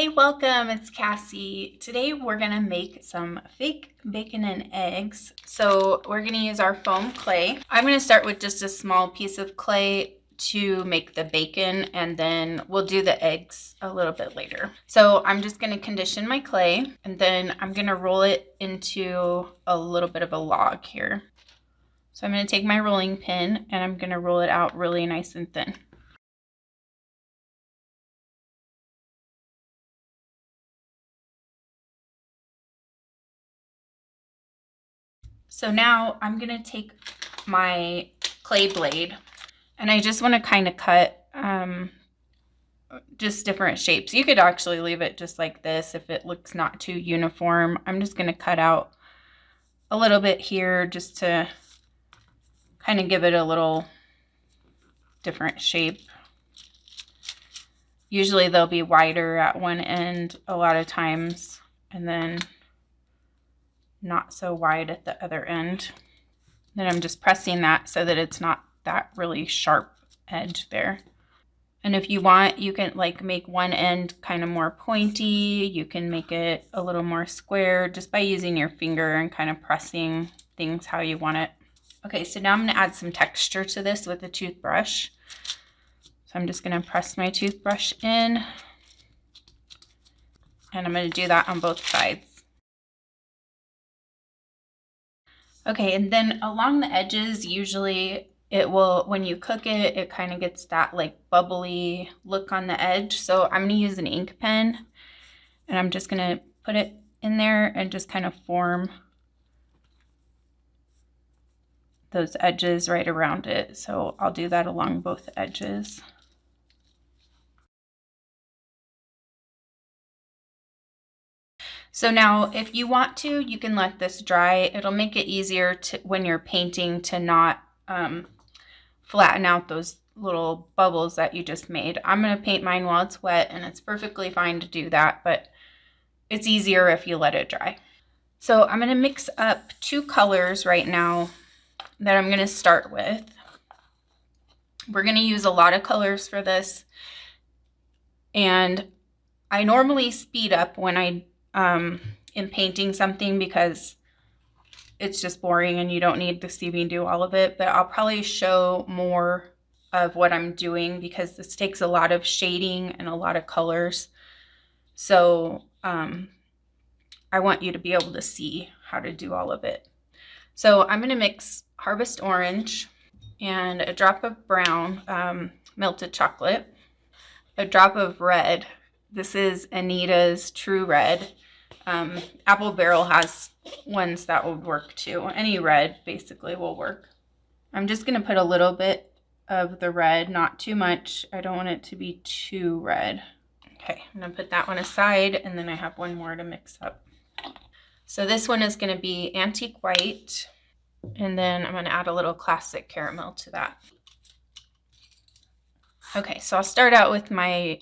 Hey, welcome, it's Cassie. Today we're gonna make some fake bacon and eggs. So we're gonna use our foam clay. I'm gonna start with just a small piece of clay to make the bacon, and then we'll do the eggs a little bit later. So I'm just gonna condition my clay, and then I'm gonna roll it into a little bit of a log here. So I'm gonna take my rolling pin and I'm gonna roll it out really nice and thin. So now I'm gonna take my clay blade and I just want to kind of cut just different shapes. You could actually leave it just like this if it looks not too uniform. I'm just going to cut out a little bit here just to kind of give it a little different shape. Usually they'll be wider at one end a lot of times, and then not so wide at the other end. Then I'm just pressing that so that it's not that really sharp edge there. And if you want, you can like make one end kind of more pointy. You can make it a little more square just by using your finger and kind of pressing things how you want it. Okay, so now I'm going to add some texture to this with a toothbrush. So I'm just going to press my toothbrush in, and I'm going to do that on both sides. Okay, and then along the edges, usually it will, when you cook it, it kind of gets that like bubbly look on the edge. So I'm going to use an ink pen, and I'm just going to put it in there and just kind of form those edges right around it. So I'll do that along both edges. So now if you want to, you can let this dry. It'll make it easier to, when you're painting, to not flatten out those little bubbles that you just made. I'm going to paint mine while it's wet, and it's perfectly fine to do that, but it's easier if you let it dry. So I'm going to mix up two colors right now that I'm going to start with. We're going to use a lot of colors for this, and I normally speed up when I am painting something because it's just boring and you don't need to see me do all of it, but I'll probably show more of what I'm doing because this takes a lot of shading and a lot of colors. So I want you to be able to see how to do all of it. So I'm going to mix Harvest Orange and a drop of brown melted chocolate, a drop of red. This is Anita's True Red. Apple Barrel has ones that would work too. Any red basically will work. I'm just going to put a little bit of the red, not too much. I don't want it to be too red. Okay, I'm going to put that one aside, and then I have one more to mix up. So this one is going to be Antique White, and then I'm going to add a little Classic Caramel to that. Okay, so I'll start out with my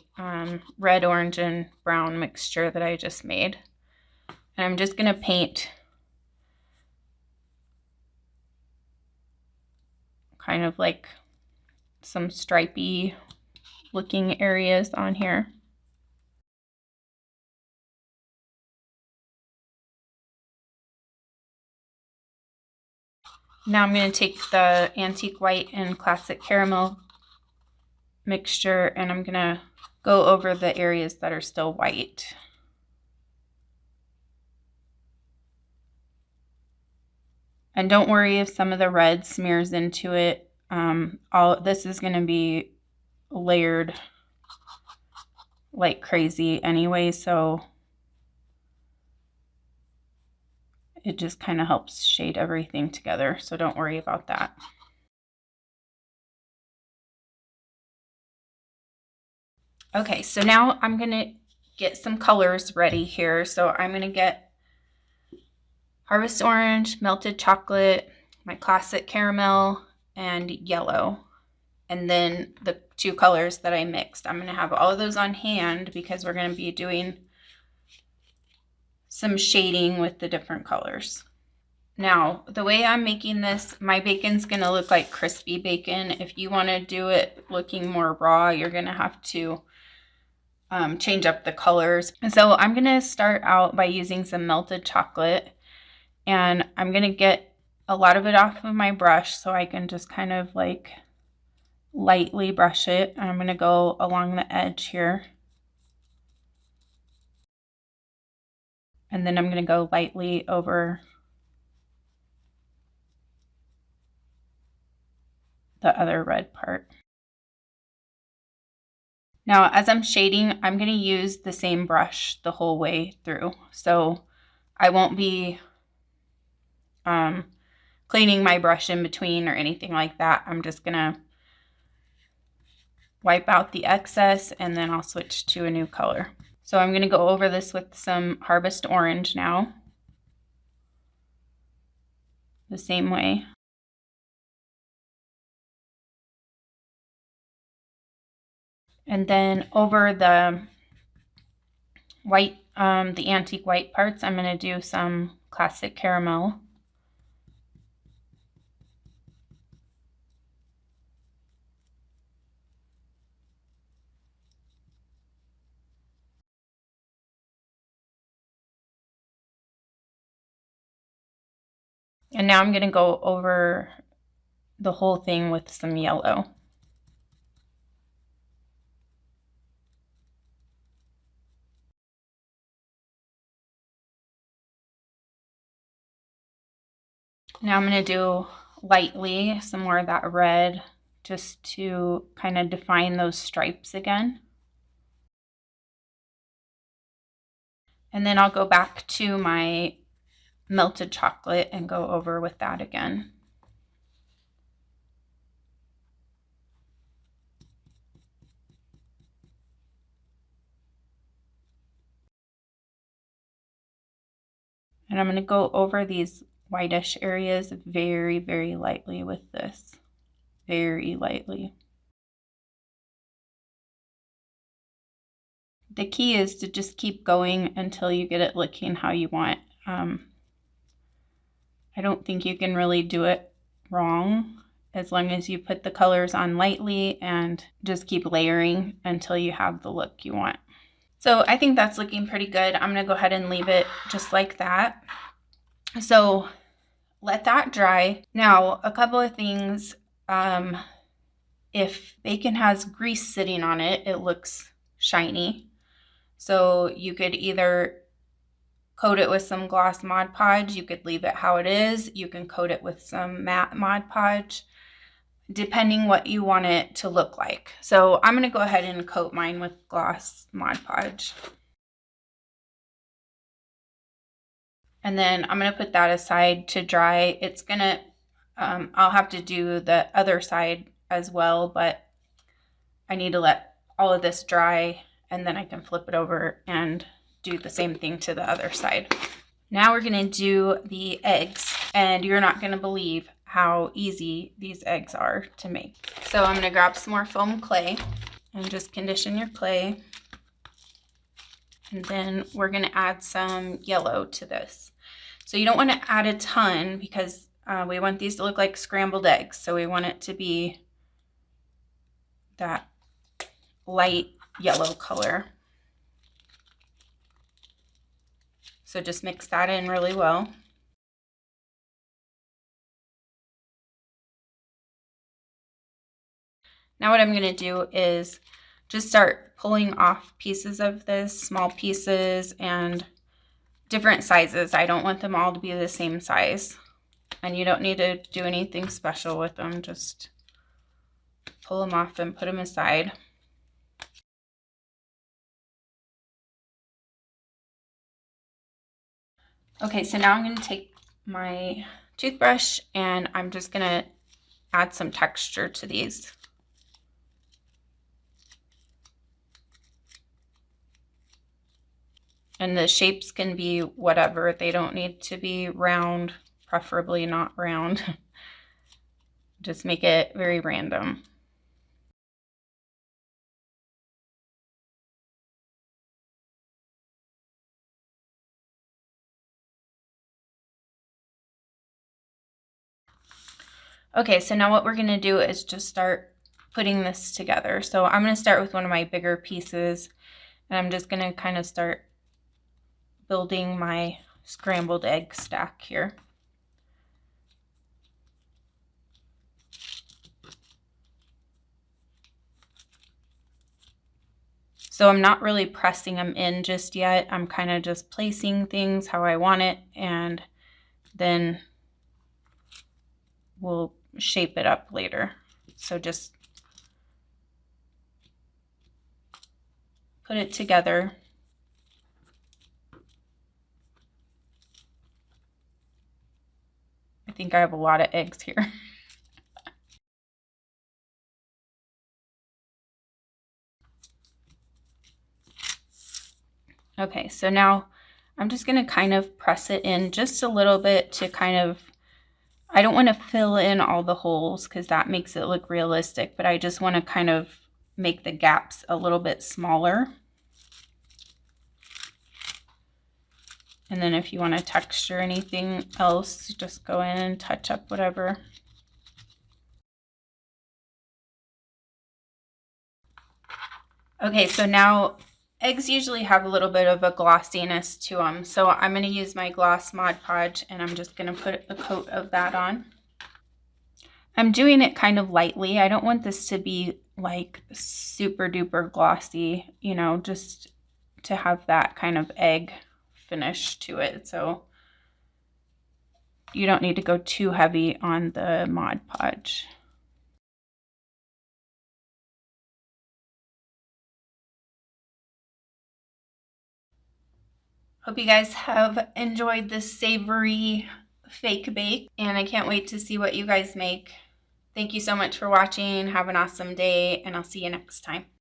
red, orange, and brown mixture that I just made. And I'm just going to paint kind of like some stripy looking areas on here. Now I'm going to take the Antique White and Classic Caramel mixture, and I'm going to go over the areas that are still white. And don't worry if some of the red smears into it. This is going to be layered like crazy anyway, so it just kind of helps shade everything together. So don't worry about that. Okay, so now I'm going to get some colors ready here. So I'm going to get Harvest Orange, Melted Chocolate, my Classic Caramel, and yellow. And then the two colors that I mixed. I'm going to have all of those on hand because we're going to be doing some shading with the different colors. Now, the way I'm making this, my bacon's going to look like crispy bacon. If you want to do it looking more raw, you're going to have to change up the colors. And so I'm going to start out by using some melted chocolate, and I'm going to get a lot of it off of my brush so I can just kind of like lightly brush it. I'm going to go along the edge here. And then I'm going to go lightly over the other red part. Now, as I'm shading, I'm going to use the same brush the whole way through. So I won't be cleaning my brush in between or anything like that. I'm just going to wipe out the excess and then I'll switch to a new color. So I'm going to go over this with some Harvest Orange now. The same way. And then over the white, the antique white parts, I'm going to do some classic caramel. And now I'm going to go over the whole thing with some yellow. Now I'm going to do lightly some more of that red just to kind of define those stripes again. And then I'll go back to my melted chocolate and go over with that again. And I'm going to go over these whitish areas very, very lightly with this. Very lightly. The key is to just keep going until you get it looking how you want. I don't think you can really do it wrong as long as you put the colors on lightly and just keep layering until you have the look you want. So I think that's looking pretty good. I'm going to go ahead and leave it just like that. So let that dry. Now, a couple of things. If bacon has grease sitting on it, it looks shiny. So you could either coat it with some gloss Mod Podge. You could leave it how it is. You can coat it with some matte Mod Podge, depending what you want it to look like. So I'm going to go ahead and coat mine with gloss Mod Podge. And then I'm going to put that aside to dry. It's going to, I'll have to do the other side as well, but I need to let all of this dry and then I can flip it over and do the same thing to the other side. Now we're going to do the eggs, and you're not going to believe how easy these eggs are to make. So I'm going to grab some more foam clay and just condition your clay. And then we're going to add some yellow to this. So you don't want to add a ton because we want these to look like scrambled eggs. So we want it to be that light yellow color. So just mix that in really well. Now what I'm going to do is just start pulling off pieces of this, small pieces and different sizes. I don't want them all to be the same size. And you don't need to do anything special with them. Just pull them off and put them aside. Okay, so now I'm going to take my toothbrush and I'm just going to add some texture to these. And the shapes can be whatever. They don't need to be round, preferably not round. Just make it very random. Okay, so now what we're going to do is just start putting this together. So I'm going to start with one of my bigger pieces And I'm just gonna kind of start building my scrambled egg stack here. So I'm not really pressing them in just yet. I'm kind of just placing things how I want it, and then we'll shape it up later. So just put it together. I think I have a lot of eggs here. Okay, so now I'm just going to kind of press it in just a little bit to kind of, I don't want to fill in all the holes because that makes it look realistic, but I just want to kind of make the gaps a little bit smaller. And then if you want to texture anything else, just go in and touch up whatever. Okay, so now eggs usually have a little bit of a glossiness to them. So I'm going to use my gloss Mod Podge and I'm just going to put a coat of that on. I'm doing it kind of lightly. I don't want this to be like super duper glossy, you know, just to have that kind of egg finish to it. So you don't need to go too heavy on the Mod Podge. Hope you guys have enjoyed this savory fake bake, and I can't wait to see what you guys make. Thank you so much for watching. Have an awesome day, and I'll see you next time.